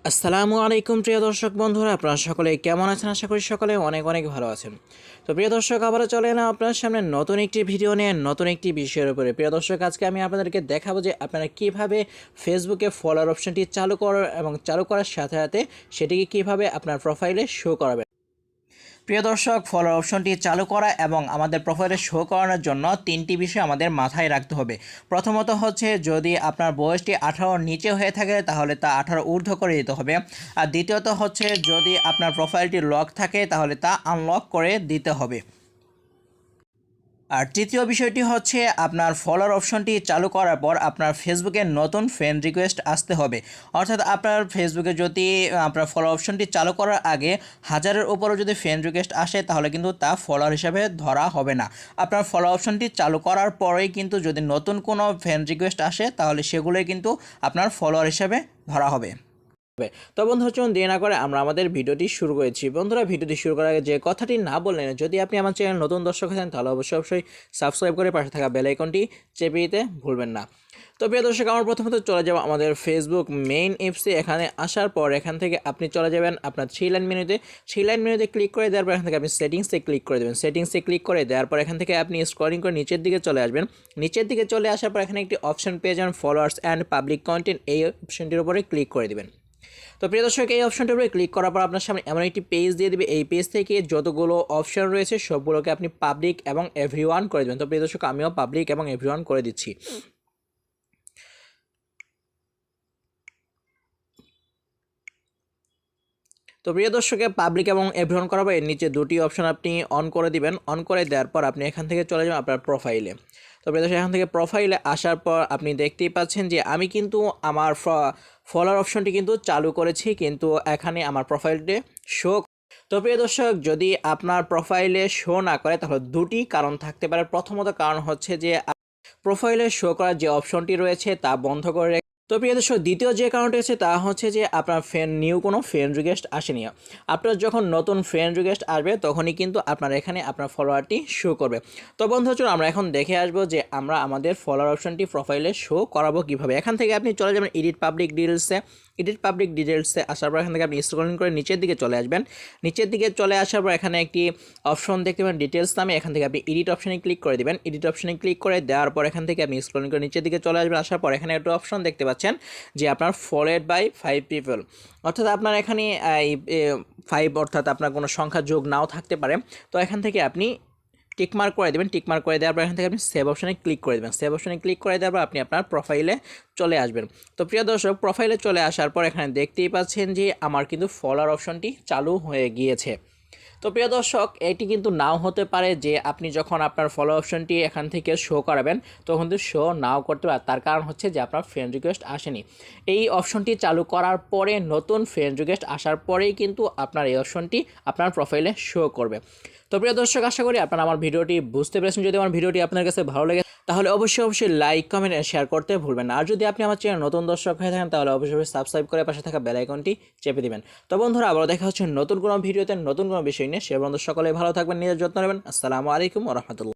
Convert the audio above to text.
আসসালামু আলাইকুম প্রিয় দর্শক বন্ধুরা, আপনারা সকলে কেমন আছেন? আশা করি সকলে অনেক অনেক ভালো আছেন। তো প্রিয় দর্শক, আবারও চলে এলাম আপনার সামনে নতুন একটি ভিডিও নিয়ে, নতুন একটি বিষয়ের উপরে। প্রিয় দর্শক, আজকে আমি আপনাদেরকে দেখাবো যে আপনারা কিভাবে ফেসবুকে ফলোয়ার অপশনটি চালু করার এবং চালু করার সাথে সাথে সেটিকে কিভাবে আপনার প্রোফাইলে শো করাবেন। প্রিয় দর্শক, ফলোয়ার অপশনটি চালু করা এবং আমাদের প্রোফাইলে শো করানোর জন্য তিনটি বিষয় আমাদের মাথায় রাখতে হবে। প্রথমত হচ্ছে, যদি আপনার বয়সটি 18 নিচে হয়ে থাকে তাহলে তা 18 ঊর্ধ্ব করে দিতে হবে। আর দ্বিতীয়ত হচ্ছে, যদি আপনার প্রোফাইলটি লক থাকে তাহলে তা আনলক করে দিতে হবে। আর তৃতীয় বিষয়টি হচ্ছে, আপনার ফলোয়ার অপশনটি চালু করার পর আপনার ফেসবুকে নতুন ফ্রেন্ড রিকোয়েস্ট আসতে হবে। অর্থাৎ আপনার ফেসবুকে যদি আপনার ফলোয়ার অপশনটি চালু করার আগে 1000-এর উপরও যদি ফ্রেন্ড রিকোয়েস্ট আসে তাহলে কিন্তু তা ফলোয়ার হিসাবে ধরা হবে না। আপনার ফলোয়ার অপশনটি চালু করার পরেই কিন্তু যদি নতুন কোনো ফ্রেন্ড রিকোয়েস্ট আসে তাহলে সেগুলোই কিন্তু আপনার ফলোয়ার হিসাবে ধরা হবে। তো বন্ধু, চলুন দেরি না করে আমরা আমাদের ভিডিওটি শুরু করেছি। বন্ধুরা, ভিডিওটি শুরু করার আগে যে কথাটি না বললেন, যদি আপনি আমার চ্যানেল নতুন দর্শক আছেন তাহলে অবশ্যই সাবস্ক্রাইব করে পাশে থাকা বেল আইকনটি চেপে দিতে ভুলবেন না। তো প্রিয় দর্শক, আমার প্রথমত চলে যাব আমাদের ফেসবুক মেইন অ্যাপসে। এখানে আসার পর এখান থেকে আপনি চলে যাবেন আপনার থ্রি লাইন মেনুতে ক্লিক করে দেওয়ার পর এখান থেকে আপনি সেটিংসে ক্লিক করে দেবেন। সেটিংসে ক্লিক করে দেওয়ার পর এখান থেকে আপনি স্ক্রলিং করে নিচের দিকে চলে আসবেন। নিচের দিকে চলে আসার পর এখানে একটি অপশন পেয়ে যাবেন, ফলোয়ার্স অ্যান্ড পাবলিক কন্টেন্ট। এই অপশনটির উপরে ক্লিক করে দেবেন। তো প্রিয় দর্শক, এই অপশনটার উপরে ক্লিক করার পর আপনার সামনে এমন একটি পেজ দিয়ে দেবে। এই পেজ থেকে যতগুলো অপশন রয়েছে সবগুলোকে আপনি পাবলিক এবং এভরিওয়ান করে দেবেন। তো প্রিয় দর্শক, আমিও পাবলিক এবং এভরিওয়ান করে দিচ্ছি। তো প্রিয় দর্শকে, পাবলিক এবং এভরিওয়ান করার পর এর নিচে দুটি অপশন আপনি অন করে দিবেন। অন করে দেওয়ার পর আপনি এখান থেকে চলে যাবেন আপনার প্রোফাইলে। তো প্রিয় দর্শক, এখান থেকে প্রোফাইলে আসার পর আপনি দেখতেই পাচ্ছেন যে আমি কিন্তু আমার ফলোয়ার অপশনটি কিন্তু চালু করেছি, কিন্তু এখানে আমার প্রোফাইলটি শো। তো প্রিয় দর্শক, যদি আপনার প্রোফাইলে শো না করে তাহলে দুটি কারণ থাকতে পারে। প্রথমত কারণ হচ্ছে যে প্রোফাইলে শো করার যে অপশনটি রয়েছে তা বন্ধ করে। তো প্রিয় দর্শক, দ্বিতীয় যে কারণটি আছে তা হচ্ছে যে আপনার নিউ কোনো ফ্রেন্ড রিকোয়েস্ট আসেনি। আপনার যখন নতুন ফ্রেন্ড রিকোয়েস্ট আসবে তখনই কিন্তু আপনার এখানে আপনার ফলোয়ারটি শো করবে। তো বন্ধু, চলুন আমরা এখন দেখে আসবো যে আমরা আমাদের ফলোয়ার অপশনটি প্রোফাইলে শো করাবো কীভাবে। এখান থেকে আপনি চলে যাবেন এডিট পাবলিক ডিটেলসে আসার পর এখান থেকে আপনি স্ক্রলিং করে নিচের দিকে চলে আসবেন। নিচের দিকে চলে আসার পর এখানে একটি অপশন দেখতে পাবেন ডিটেলস নামে। এখান থেকে আপনি এডিট অপশনে ক্লিক করে দেবেন। এডিট অপশনে ক্লিক করে দেওয়ার পর এখান থেকে আপনি স্ক্রলিং করে নিচের দিকে চলে আসবেন। আসার পর এখানে একটা অপশন দেখতে পাচ্ছেন যে আপনার ফলোড বাই 5 পিপল, অর্থাৎ আপনার এখানে 5 অর্থাৎ আপনার কোনো সংখ্যা যোগ নাও থাকতে পারে। তো এখান থেকে আপনি টিকমার্ক করে দেবেন। টিকমার্ক করে দেওয়ার পর এখান থেকে আপনি সেভ অপশনে ক্লিক করে দেবেন। সেভ অপশনে ক্লিক করে দেওয়ার পর আপনি আপনার প্রোফাইলে চলে আসবেন। তো প্রিয় দর্শক, প্রোফাইলে চলে আসার পর এখানে দেখতেই পাচ্ছেন যে আমার কিন্তু ফলোয়ার অপশনটি চালু হয়ে গিয়েছে। তো প্রিয় দর্শক, এটি কিন্তু নাও হতে পারে যে আপনি যখন আপনার ফলো অপশনটি এখান থেকে শো করাবেন তখন কিন্তু শো নাও করতে পারে। তার কারণ হচ্ছে যে আপনার ফ্রেন্ড রিকোয়েস্ট আসেনি। এই অপশনটি চালু করার পরে নতুন ফ্রেন্ড রিকোয়েস্ট আসার পরেই কিন্তু আপনার এই অপশনটি আপনার প্রোফাইলে শো করবে। তো প্রিয় দর্শক, আশা করি আপনারা আমার ভিডিওটি বুঝতে পেরেছেন। যদি আমার ভিডিওটি আপনার কাছে ভালো লাগে তাহলে অবশ্যই লাইক, কমেন্ট আর শেয়ার করতে ভুলবেন না। আর যদি আপনি আমার চ্যানেল নতুন দর্শক হয়ে থাকেন তাহলে অবশ্যই সাবস্ক্রাইব করে পাশে থাকা বেল আইকনটি চেপে দিবেন। তো বন্ধুরা, আবার দেখা হচ্ছে নতুন কোনো ভিডিওতে নতুন কোনো বিষয় নিয়ে। সে বন্ধু সকলে ভালো থাকবেন, নিজের যত্ন নেবেন। আসসালামু আলাইকুম ওয়া রাহমাতুল্লাহ।